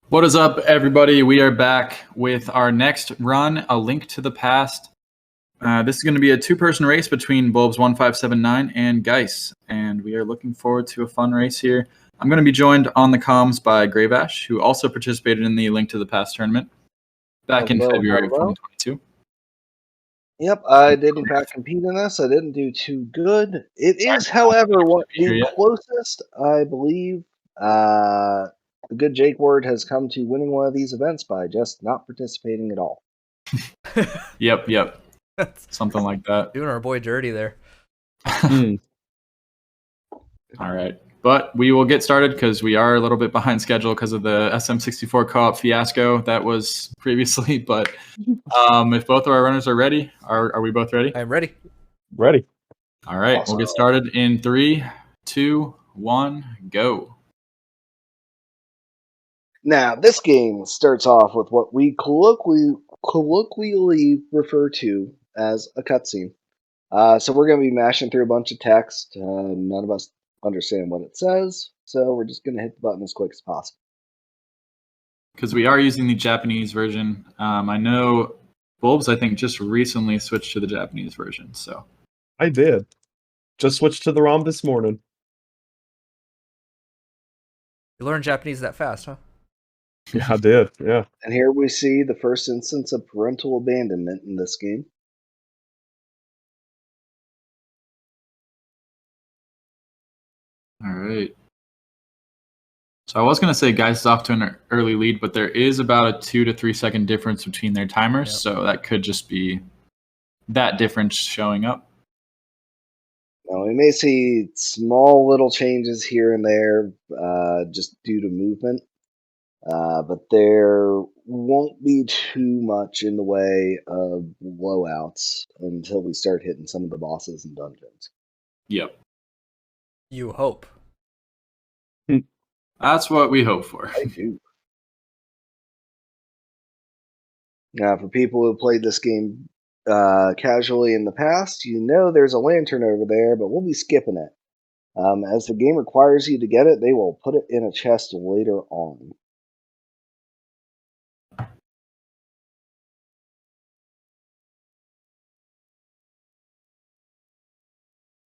What is up, everybody? We are back with our next run, A Link to the Past. This is going to be a two-person race between Bulbs1579 and Geis, and we are looking forward to a fun race here. I'm going to be joined on the comms by Gravash, who also participated in the Link to the Past tournament back in February of 2022. Yep, I did in fact compete in this. I didn't do too good. It is, however, the closest, I believe, the good Jake Word has come to winning one of these events by just not participating at all. Yep. Something like that. Doing our boy dirty there. All right. But we will get started because we are a little bit behind schedule because of the SM64 co-op fiasco that was previously. But if both of our runners are ready, are we both ready? I'm ready. Ready. All right. Awesome. We'll get started in 3, 2, 1, go. Now, this game starts off with what we colloquially refer to as a cutscene. So we're going to be mashing through a bunch of text. None of us understand what it says, so we're just going to hit the button as quick as possible. Because we are using the Japanese version. I know Bulbs, I think, just recently switched to the Japanese version. So I did. Just switched to the ROM this morning. You learned Japanese that fast, huh? Yeah, I did, yeah. And here we see the first instance of parental abandonment in this game. All right. So I was going to say Geis is off to an early lead, but there is about a 2 to 3 second difference between their timers. Yep. So that could just be that difference showing up. Now, we may see small little changes here and there just due to movement. But there won't be too much in the way of blowouts until we start hitting some of the bosses and dungeons. Yep. You hope. That's what we hope for. I do. Now, for people who have played this game casually in the past, you know there's a lantern over there, but we'll be skipping it. As the game requires you to get it, they will put it in a chest later on.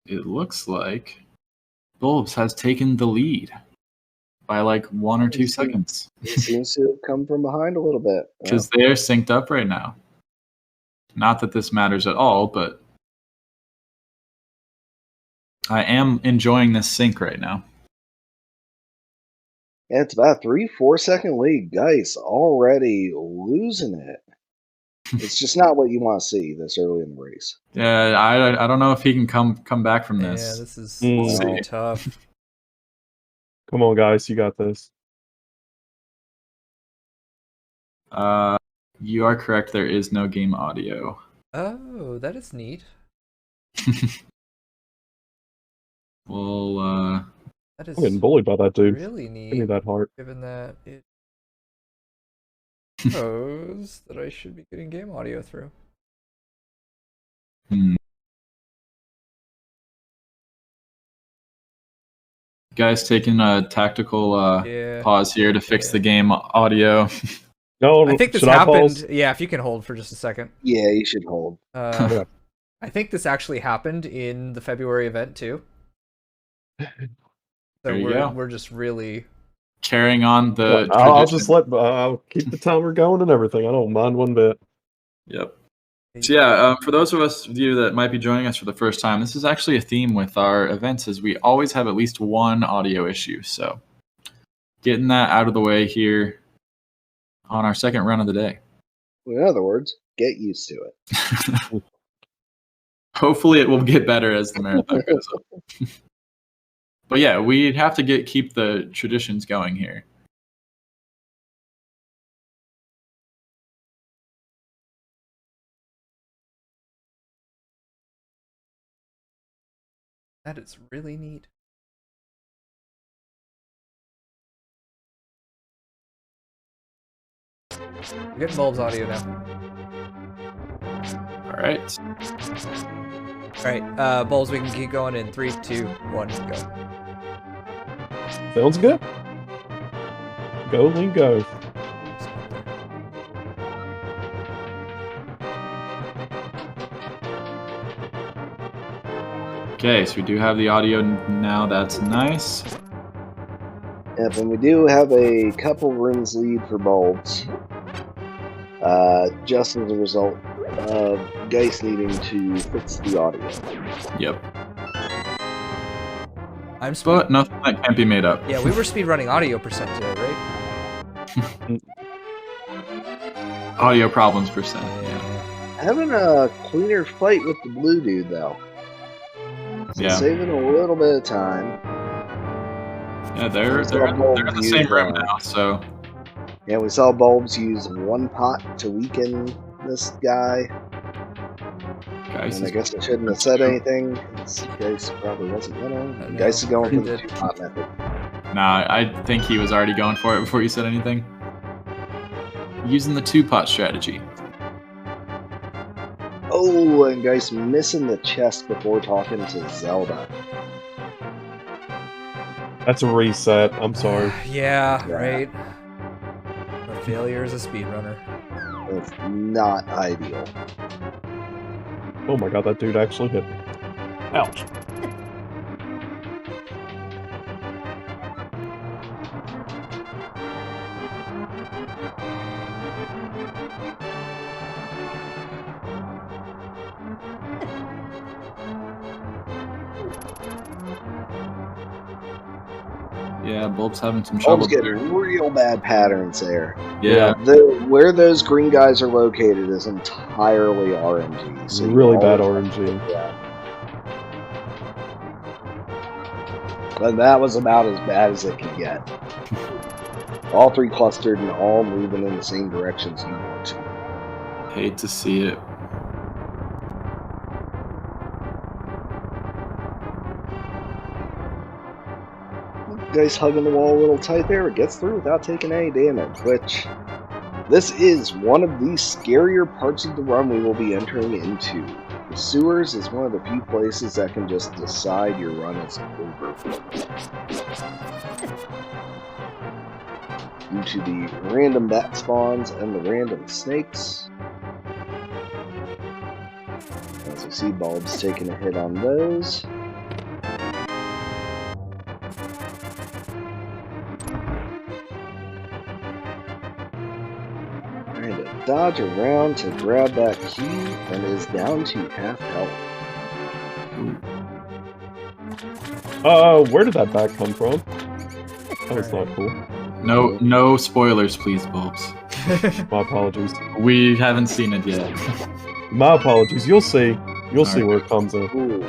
It looks like Bulbs has taken the lead by like 1 or 2 seconds. It seems to have come from behind a little bit. Because they're synced up right now. Not that this matters at all, but I am enjoying this sync right now. Yeah, it's about a 3-4 second lead. Geis already losing it. It's just not what you want to see this early in the race. Yeah, I don't know if he can come back from this. Yeah, this is so tough. Come on, guys, you got this. You are correct. There is no game audio. Oh, that is neat. Well, that is I'm getting bullied by that dude. Really neat. Give me that heart. Given that it shows that I should be getting game audio through. Guys, taking a tactical pause here to fix the game audio. No, I think this happened. Yeah, if you can hold for just a second. Yeah, you should hold. I think this actually happened in the February event too. So we're just really carrying on the. I'll just I'll keep the timer going and everything. I don't mind one bit. Yep. So yeah, for those of you that might be joining us for the first time, this is actually a theme with our events, is we always have at least one audio issue. So getting that out of the way here on our second run of the day. In other words, get used to it. Hopefully it will get better as the marathon goes on. But yeah, we'd have to keep the traditions going here. That is really neat. We're getting Bulbs audio now. All right. Bulbs, we can keep going in 3, 2, 1, go. Sounds good. Go, Link, go. Okay, so we do have the audio now. That's nice. Yep, and we do have a couple rooms lead for bulbs. Just as a result of Geist needing to fix the audio. Yep. But nothing that can't be made up. Yeah, we were speedrunning audio percent today, right? Audio problems percent. Yeah. Having a cleaner fight with the blue dude, though. So Yeah. saving a little bit of time. Yeah, they're in the same room now, so. Yeah, we saw bulbs use one pot to weaken this guy. Geist And I is guess I shouldn't have said anything. Geist probably wasn't gonna. No, Geist is going for the did. 2-pot method. Nah, I think he was already going for it before you said anything. Using the 2-pot strategy. Oh, and Geist missing the chest before talking to Zelda. That's a reset. I'm sorry. Yeah, right. A failure as a speedrunner. It's not ideal. Oh my god, that dude actually hit me. Ouch. Yeah, Bulb's having some trouble Bulb's there. getting real bad patterns there. Yeah. Where those green guys are located is entirely RNG. So Really bad RNG. Yeah. And that was about as bad as it could get. All three clustered and all moving in the same directions you want to. Hate to see it. Guys hugging the wall a little tight there. It gets through without taking any damage, which this is one of the scarier parts of the run we will be entering into. The sewers is one of the few places that can just decide your run is over. Due to the random bat spawns and the random snakes. As we see Bulbs taking a hit on those. Trying to dodge around to grab that key and is down to half health. Where did that bat come from? That was not cool. No spoilers, please, Bulbs. My apologies. We haven't seen it yet. My apologies. You'll see. You'll see where it comes in. Ooh.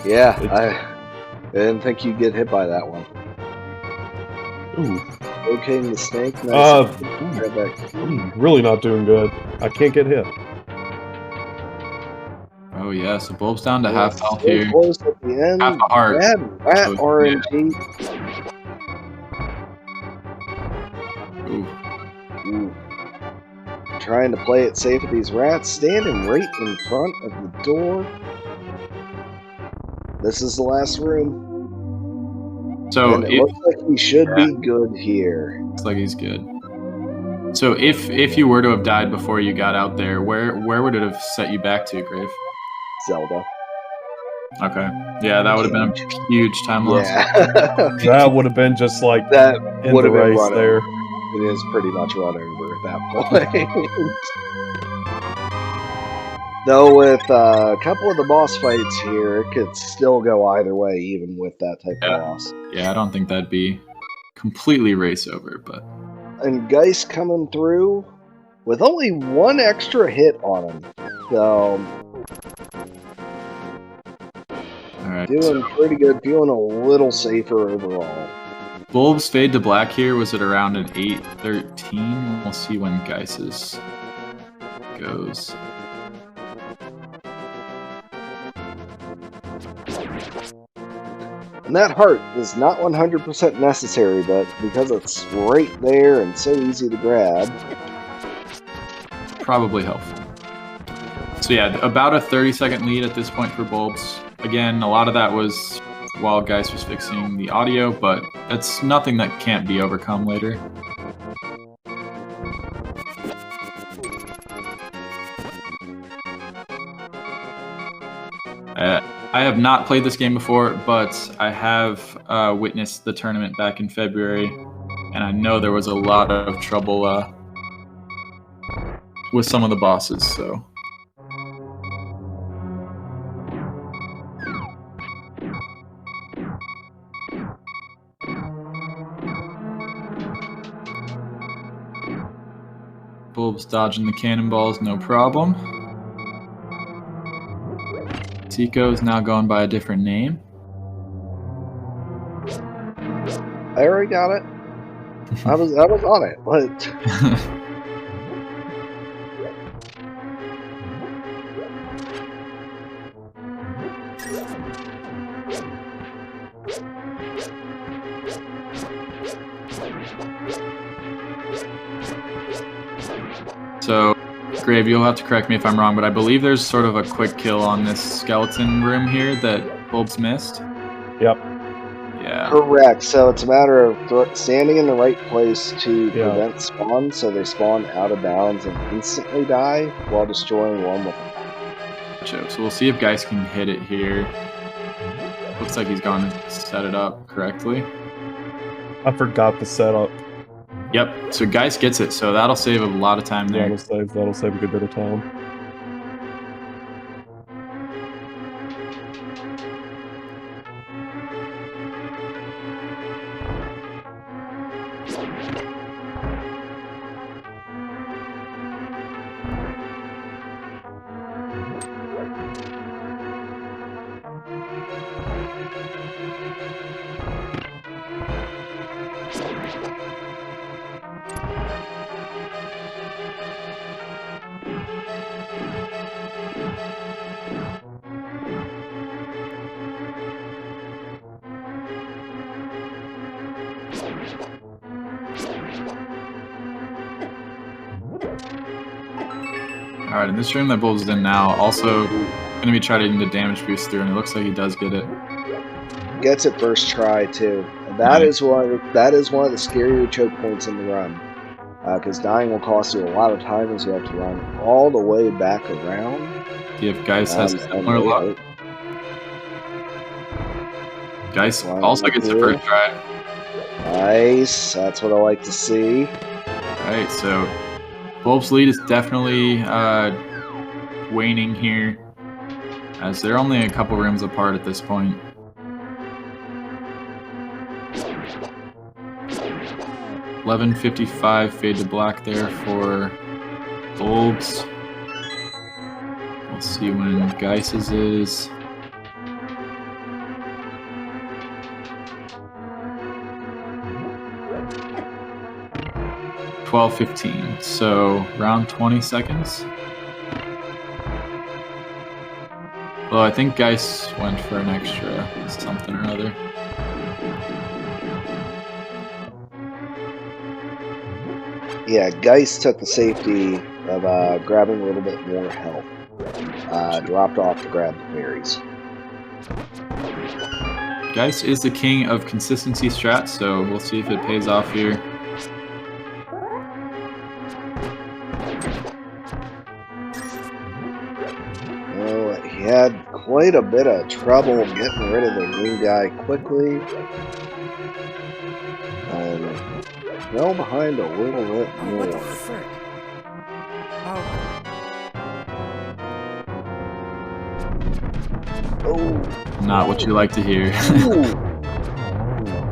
Yeah, I didn't think you'd get hit by that one. Ooh. Locating the snake. Nice. Grab that key. I'm really not doing good. I can't get hit. Oh yeah, so Bulb's down to half health So here. close at the end. Half a heart. Bad rat So, RNG. Ooh. Ooh. Trying to play it safe with these rats, standing right in front of the door. This is the last room. So And it looks like we should be good here. looks like he's good. So if you were to have died before you got out there, where would it have set you back to, Grave? Zelda. Okay. Yeah, that would have been a huge time loss. Yeah. That would have been just like That in would the have been race run there. over. It is pretty much run over at that point. Though with a couple of the boss fights here, it could still go either way, even with that type of loss. Yeah, I don't think that'd be completely race over, but And Geist coming through with only one extra hit on him. So, all right. doing pretty good, feeling a little safer overall. Bulb's fade to black here was at around an 8:13. We'll see when Geiss's goes. And that heart is not 100% necessary, but because it's right there and so easy to grab. Probably helpful. So yeah, about a 30-second lead at this point for Bulbs. Again, a lot of that was while Geiss was fixing the audio, but that's nothing that can't be overcome later. have not played this game before, but I have witnessed the tournament back in February, and I know there was a lot of trouble with some of the bosses, so... Bulb's dodging the cannonballs, no problem. Tico is now going by a different name. I already got it. I was on it, but So, Grave, you'll have to correct me if I'm wrong, but I believe there's sort of a quick kill on this skeleton room here that Bulb's missed. Yep. Yeah. correct. So it's a matter of standing in the right place to prevent spawn, so they spawn out of bounds and instantly die while destroying one with So we'll see if Geist can hit it here. Looks like he's gone to set it up correctly. I forgot the setup. Yep, so Geist gets it, so that'll save a lot of time there. That'll save a good bit of time. Alright, in this room that Bulb's in now, also going to be trying to damage boost through, and it looks like he does get it. gets it first try too. And that is one of the scarier choke points in the run, because dying will cost you a lot of time as you have to run all the way back around. See if Geist has similar luck. Geist also gets it first try. Nice, that's what I like to see. Alright, so Bulb's lead is definitely waning here, as they're only a couple rooms apart at this point. $11.55 fade to black there for Bulbs. We'll see when Geiss's is. $12.15, so around 20 seconds. Well, I think Geist went for an extra something or other. Yeah, Geist took the safety of grabbing a little bit more health. Dropped off to grab the berries. Geist is the king of consistency strats, so we'll see if it pays off here. Well, he had quite a bit of trouble getting rid of the green guy quickly. And fell behind a little bit more. What the frick? Oh. Not what you like to hear. Ooh.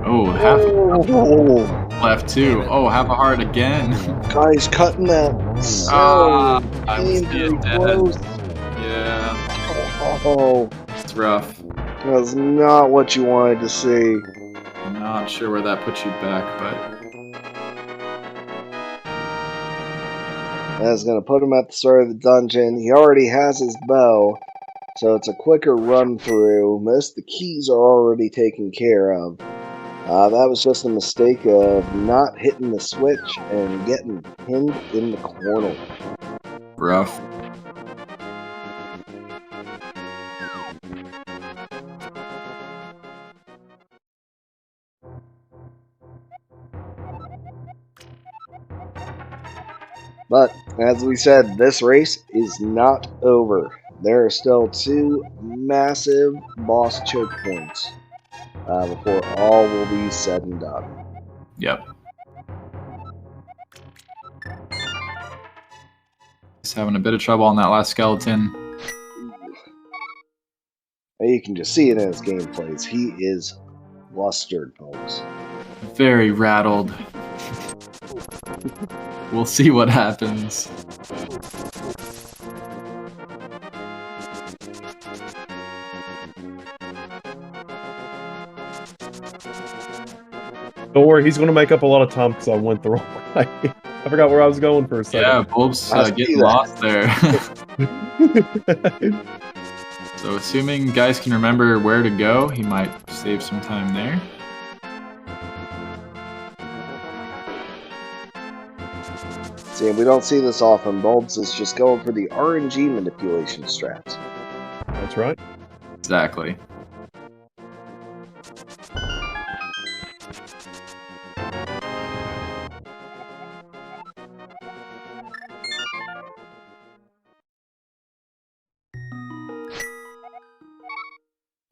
Oh, half Oh. left too. Oh, half a heart again. Guy's cutting that so I was being dead. close. Yeah, Oh, it's rough. that's not what you wanted to see. I'm not sure where that puts you back, but That's going to put him at the start of the dungeon. He already has his bow, so it's a quicker run through. Most of the keys are already taken care of. That was just a mistake of not hitting the switch and getting pinned in the corner. rough. But, as we said, this race is not over. There are still 2 massive boss choke points before all will be said and done. Yep. He's having a bit of trouble on that last skeleton. You can just see it in his gameplays. He is flustered, folks. Very rattled. We'll see what happens. Don't worry, he's going to make up a lot of time because I went the wrong way. I forgot where I was going for a second. Yeah, Bulb's getting lost there. So assuming guys can remember where to go, he might save some time there. See, we don't see this often. Bulbs is just going for the RNG manipulation strats. That's right. Exactly.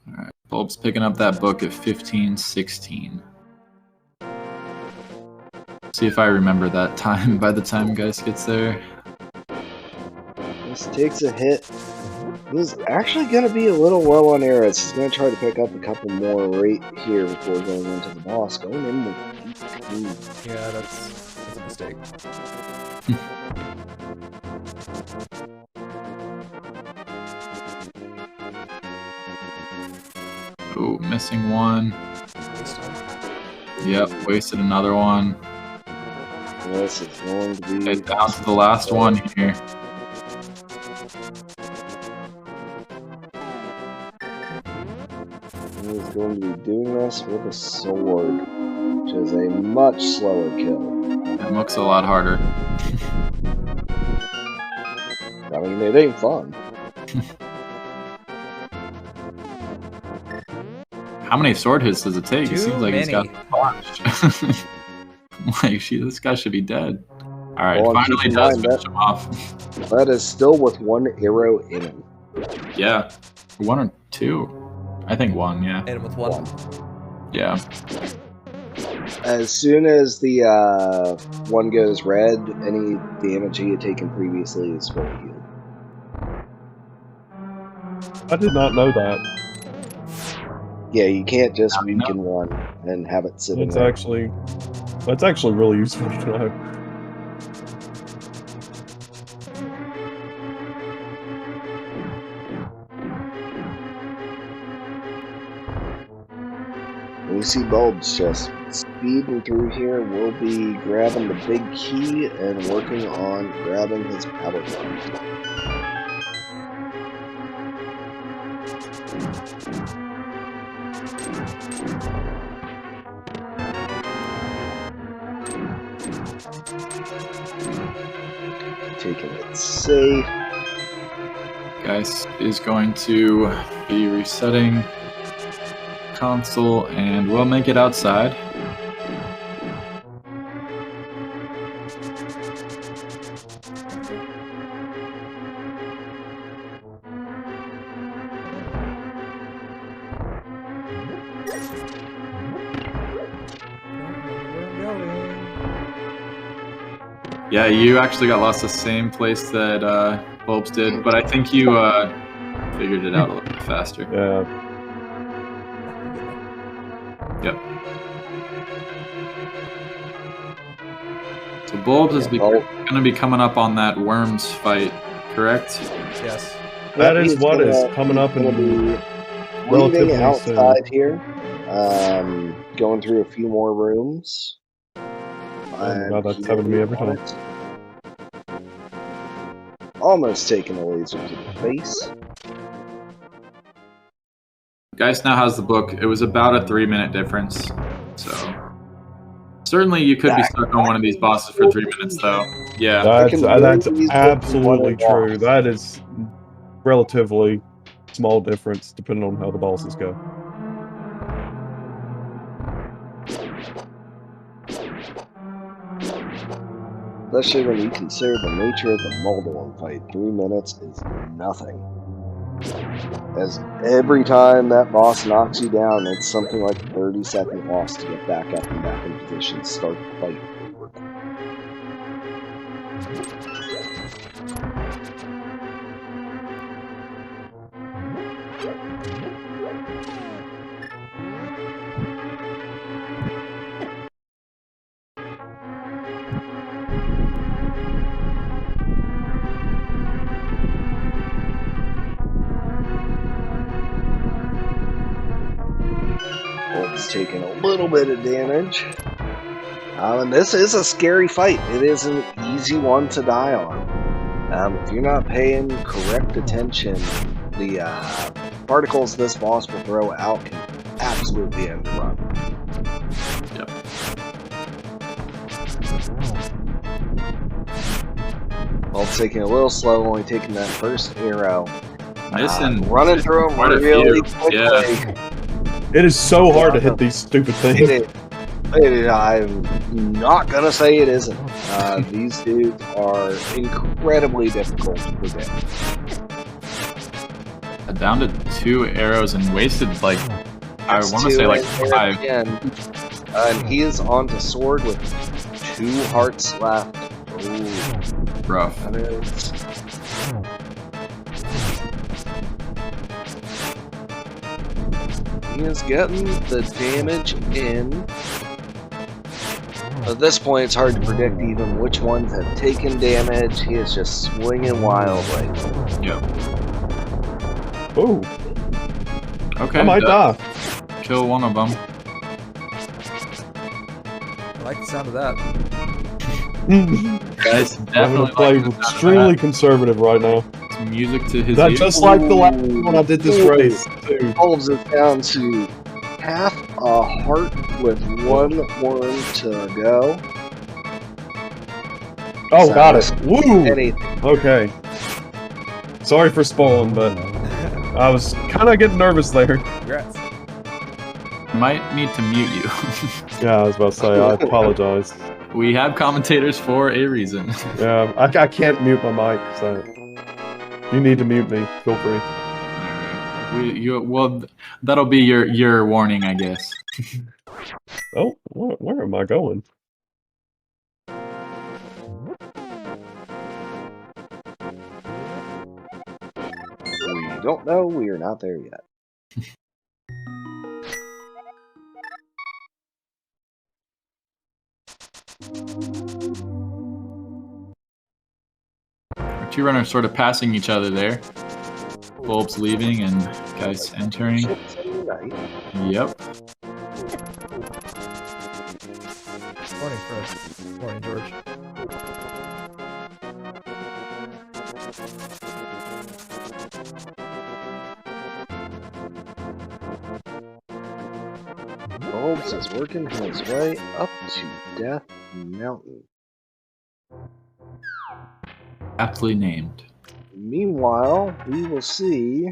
Alright, Bulb's picking up that book at 15:16. See if I remember that time by the time Geist gets there. This takes a hit. He's actually going to be a little low on arrows. He's going to try to pick up a couple more right here before going into the boss. Going in with 18. Yeah, that's a mistake. Ooh, missing one. Wasted. Yep, wasted another one. This is going to be... Okay, down to the last one here. He's going to be doing this with a sword, which is a much slower kill. That looks a lot harder. I mean, it ain't fun. How many sword hits does it take? It seems like he's got a bunch. Like, this guy should be dead. Alright, Well, finally keep in does mind finish him off. That is still with one arrow in him. Yeah. One or two? I think one, yeah. Hit him with one. Yeah. As soon as the one goes red, any damage he had taken previously is fully healed. I did not know that. Yeah, you can't just weaken one and have it sitting That's there. that's actually really useful to know. We see Bulbs just speeding through here. We'll be grabbing the big key and working on grabbing his power gun. Taking it safe. Guys is going to be resetting console and we'll make it outside. Yeah, you actually got lost the same place that Bulbs did, but I think you figured it out a little bit faster. Yeah. Yep. So Bulbs is going to be coming up on that worms fight, correct? Yes. That is what is coming up in relatively leaving outside soon. here, going through a few more rooms. Oh god, that's happened to me every time. Almost taking a laser to the face. Geist now has the book. It was about a 3-minute difference, so certainly you could be stuck on one of these bosses for 3 minutes, though. Yeah. That's absolutely true. That is relatively small difference depending on how the bosses go. Especially when you consider the nature of the Moldorm fight. 3 minutes is nothing. As every time that boss knocks you down, it's something like a 30-second loss to get back up and back in position, start the fight over. Bulb's taking a little bit of damage. And this is a scary fight. It is an easy one to die on. If you're not paying correct attention, the particles this boss will throw out can absolutely end the run. Yep. Bulb's taking a little slow, only taking that first arrow. Missing. Running through them quite a really few. quickly. Yeah. It is so hard to hit these stupid things. I'm not gonna say it isn't. These dudes are incredibly difficult to predict. Down to 2 arrows and wasted like I want to say like 5. And he is on to sword with 2 hearts left. Ooh, Rough. that is. He is getting the damage in. At this point, it's hard to predict even which ones have taken damage. He is just swinging wildly. Yep. Ooh, Okay. I might die. Kill one of them. I like the sound of that. Guys, I'm definitely gonna play like the sound of extremely conservative right now. that. It's music to his That ears. just like the last one I did this race too. Bulbs is down to half a heart with 1 worm to go. Oh, So, got it. Woo! Anything. Okay. Sorry for spoiling, but I was kind of getting nervous there. Congrats. Might need to mute you. Yeah, I was about to say, I apologize. We have commentators for a reason. Yeah, I can't mute my mic, so you need to mute me. Feel free. Well, that'll be your warning, I guess. Oh, where am I going? We don't know. We are not there yet. Our 2 runners sort of passing each other there. Bulbs leaving and guys entering. Ships in the night. Yep. Morning, Fred. Morning, George. Bulbs is working his way up to Death Mountain. Aptly named. Meanwhile, we will see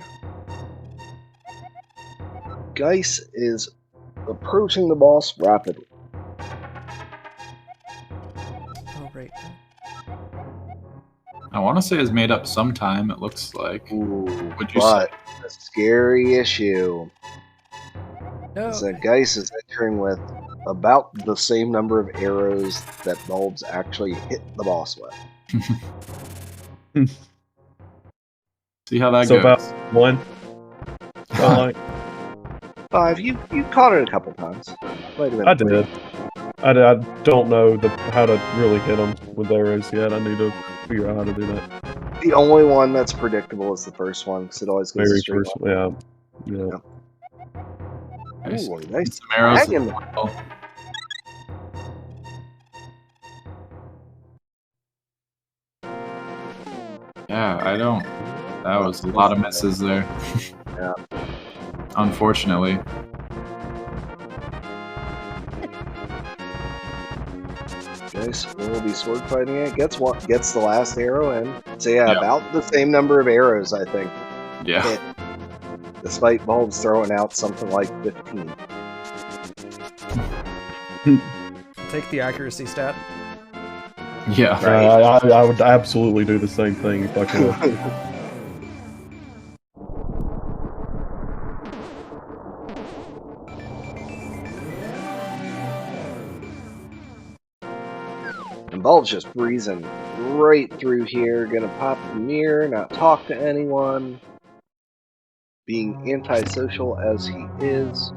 Geis is approaching the boss rapidly. Oh, right. I want to say it's made up sometime, it looks like. Ooh, Would you but a scary issue No. is that Geis is entering with about the same number of arrows that Bulbs actually hit the boss with. See how that So goes. about 1. Like, 5, you caught it a couple times. Might have been I 3. did. I don't know how to really hit them with arrows yet. I need to figure out how to do that. The only one that's predictable is the first one, because it always goes Very straight first, line. yeah. Nice. Ooh, nice. Some arrows. Dragon. as well. Yeah, I don't. That was a lot of misses there. Yeah. Unfortunately. Geis will be sword fighting it. Gets the last arrow in. So yeah, Yeah. about the same number of arrows, I think. Yeah. Hit. Despite Bulbs throwing out something like 15. Take the accuracy stat. Yeah. I would absolutely do the same thing if I could. And Bulb's just breezing right through here, gonna pop the mirror, not talk to anyone, being antisocial as he is.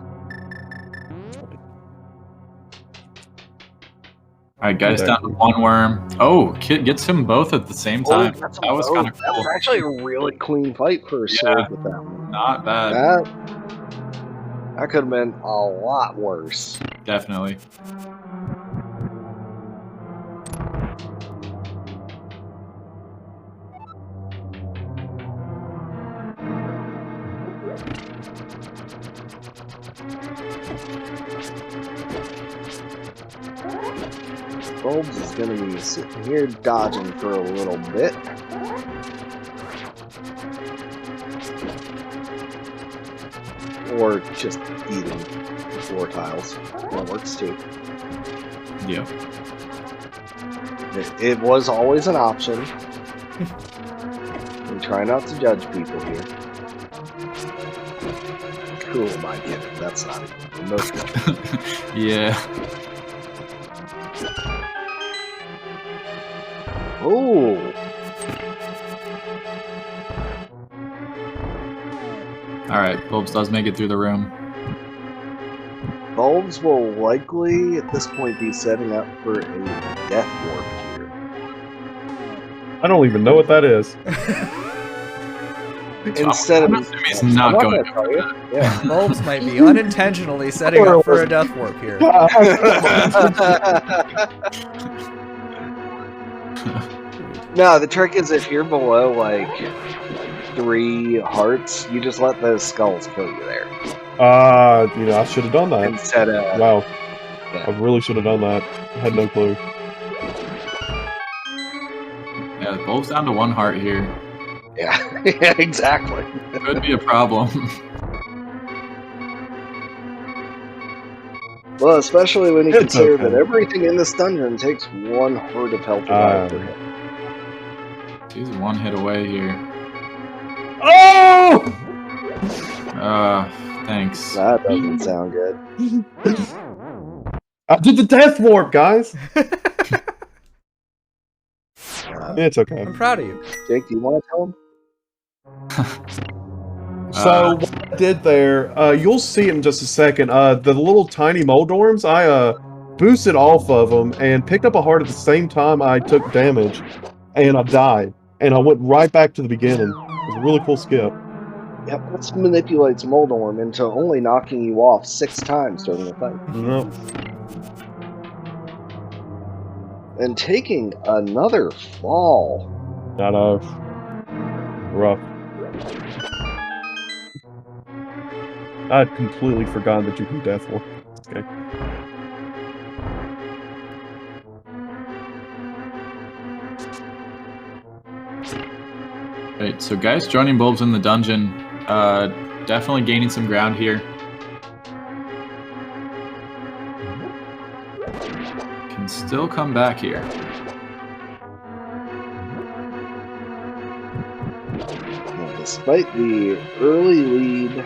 All right, guys, down to one worm. Oh, Kit gets them both at the same time. That's That was kind of That was cool. actually a really clean fight for a sword with that one. Not bad. That could have been a lot worse. Definitely. Bulbs is going to be sitting here dodging for a little bit. Or just eating floor tiles. That works too. Yeah. It was always an option. We try not to judge people here. Cool, my kid. That's not even most of it. Yeah. Oh! All right, Bulbs does make it through the room. Bulbs will likely, at this point, be setting up for a death warp here. I don't even know what that is. Instead I'm of... assuming he's not going to tell you. Yeah. Bulbs might be unintentionally setting up for a death warp here. No, the trick is if you're below, like, 3 hearts, you just let those skulls kill you there. You know, I should have done that. Instead of... Wow. Yeah. I really should have done that. I had no clue. Yeah, the Bulb's down to 1 heart here. Yeah, yeah, exactly. Could be a problem. Well, especially when you It's consider okay. that everything in this dungeon takes 1 heart of health alive per hit. He's 1 hit away here. Oh! Thanks. That doesn't sound good. I did the death warp, guys. It's okay. I'm proud of you. Jake, do you want to tell him? So what I did there, you'll see it in just a second. The little tiny moldorms, I boosted off of them and picked up a heart at the same time I took damage, and I died. And I went right back to the beginning. It was a really cool skip. Yep, this manipulates Moldorm into only knocking you off 6 times during the fight. Nope. And taking another fall. I know. Rough. I'd completely forgotten that you can death warp. Okay. Right, so guys joining Bulbs in the dungeon, definitely gaining some ground here. Can still come back here. And despite the early lead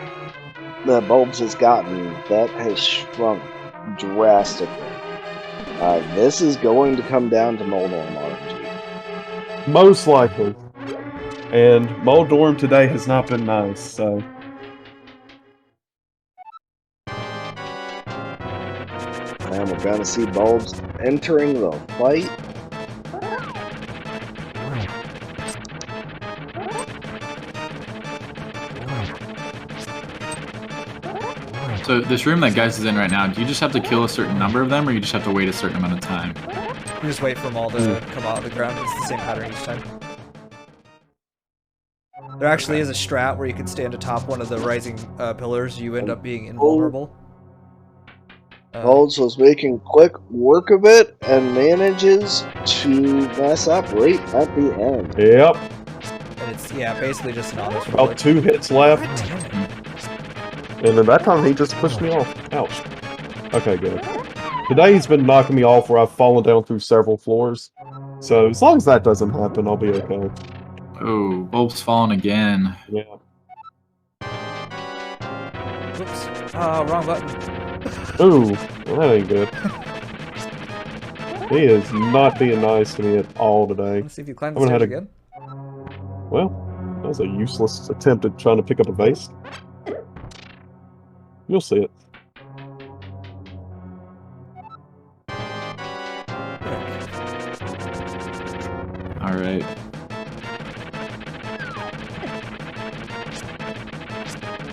that Bulbs has gotten, that has shrunk drastically. This is going to come down to Moldorm RNG. Most likely. And Moldorm today has not been nice, so... And we're going to see Bulbs entering the fight. So this room that Geist is in right now, do you just have to kill a certain number of them, or you just have to wait a certain amount of time? You just wait for them all to come out of the ground. It's the same pattern each time. There actually is a strat where you can stand atop one of the rising pillars. You end up being invulnerable. Bulbs was making quick work of it and manages to mess up right at the end. Yep. And it's, yeah, basically just an honest roll. About 2 hits left. And then that time he just pushed me off. Ouch. Okay, good. Today he's been knocking me off where I've fallen down through several floors. So as long as that doesn't happen, I'll be okay. Oh, Bulb's fallen again. Yeah. Oops. Oh, wrong button. Ooh, well, that ain't good. He is not being nice to me at all today. Let's see if you climb I'm the gonna stairs have again. Well, that was a useless attempt at trying to pick up a vase. You'll see it. All right.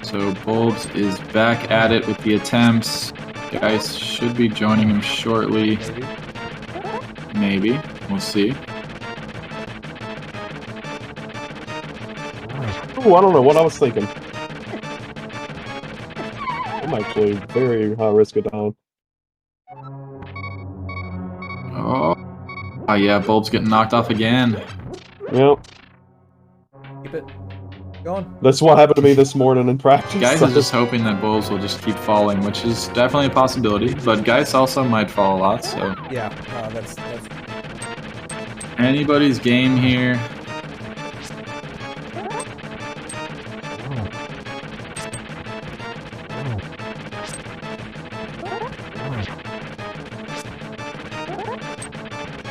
So Bulbs is back at it with the attempts. Guys should be joining him shortly. Maybe. We'll see. Oh, I don't know what I was thinking. I'm actually very high risk of dying. Oh yeah, Bulb's getting knocked off again. Yep. Keep it going. That's what happened to me this morning in practice. Guys is just hoping that Bulbs will just keep falling, which is definitely a possibility. But Guys also might fall a lot, so Yeah, that's anybody's game here.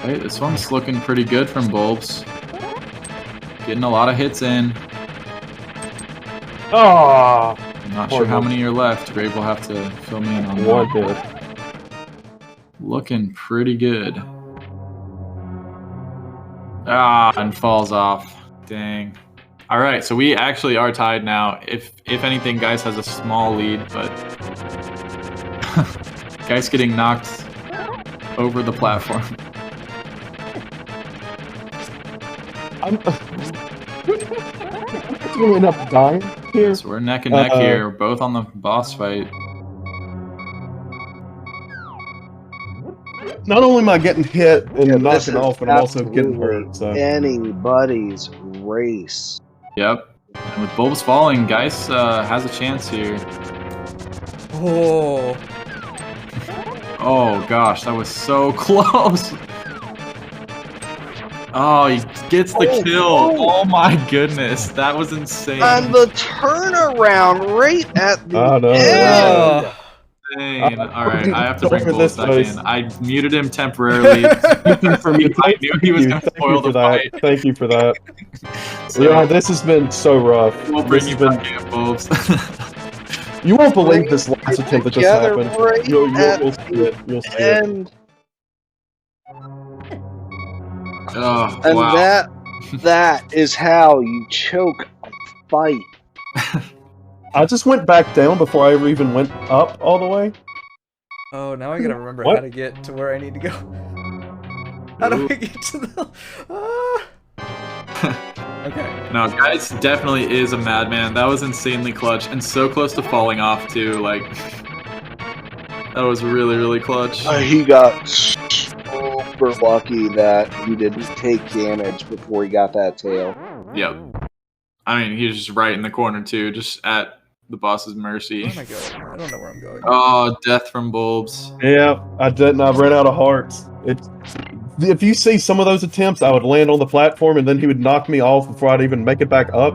Hey, this one's looking pretty good from Bulbs. Getting a lot of hits in. Ah, I'm not sure how many are left. Grave will have to fill me in on one that. hit. Looking pretty good. Ah, and falls off. Dang. All right, so we actually are tied now. If anything, Guys has a small lead, but Guys getting knocked over the platform. I'm gonna end up dying here. So we're neck and neck here, both on the boss fight. Not only am I getting hit and Yeah, this knocking is off, but I'm also getting absolutely hurt. So anybody's race. Yep. And with Bulbs falling, Geis has a chance here. Oh, Oh gosh, that was so close. Oh, he gets the kill. Oh my goodness, that was insane. And the turnaround right at the I know. end. Insane. All right, I have to bring Over Bulbs this back place. in. I muted him temporarily. For me, I knew he was going to spoil the fight. Thank you for that. So Yeah, this has been so rough. we'll bring This you has been- back in, Bulbs. You won't believe this last attempt that just Together happened. right You'll at see it. You'll see it. And Oh, and wow. that is how you choke a fight. I just went back down before I ever even went up all the way. oh! Now I gotta remember What? how to get to where I need to go. How do I get to the? Okay. No, Guys definitely is a madman. That was insanely clutch and so close to falling off too. Like that was really, really clutch. He got super lucky that he didn't take damage before he got that tail. Yep. I mean, he was just right in the corner too, just at the boss's mercy. Where am I going? I don't know where I'm going. Oh, death from Bulbs. Yeah, I didn't. I ran out of hearts. If you see some of those attempts, I would land on the platform and then he would knock me off before I'd even make it back up.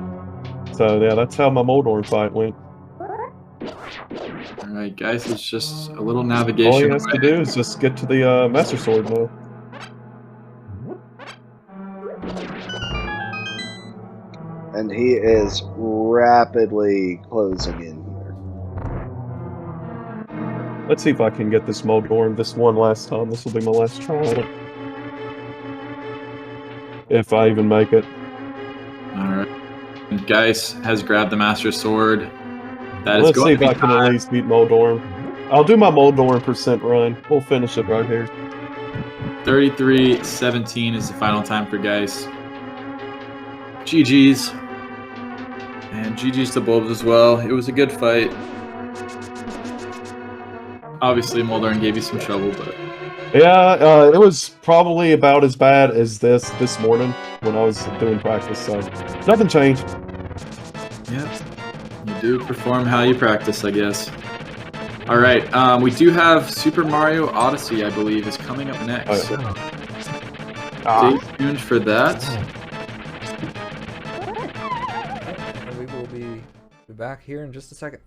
So yeah, that's how my Moldorm fight went. All right, guys, it's just a little All he navigation has to away. do is just get to the Master Sword now. And he is rapidly closing in here. Let's see if I can get this Moldorm this one last time. This will be my last try at it. If I even make it. All right. And Geis has grabbed the Master Sword. That is Let's see going if to be I can at least beat Moldorm. I'll do my Moldorm % run. We'll finish it right here. 33-17 is the final time for Geis. GG's. And GG's to Bulbs as well. It was a good fight. Obviously, Moldorm gave you some trouble, but Yeah, it was probably about as bad as this morning when I was doing practice, so nothing changed. yeah, you do perform how you practice, I guess. All right, we do have Super Mario Odyssey, I believe, is coming up next. Oh, So stay tuned for that. And we will be back here in just a second.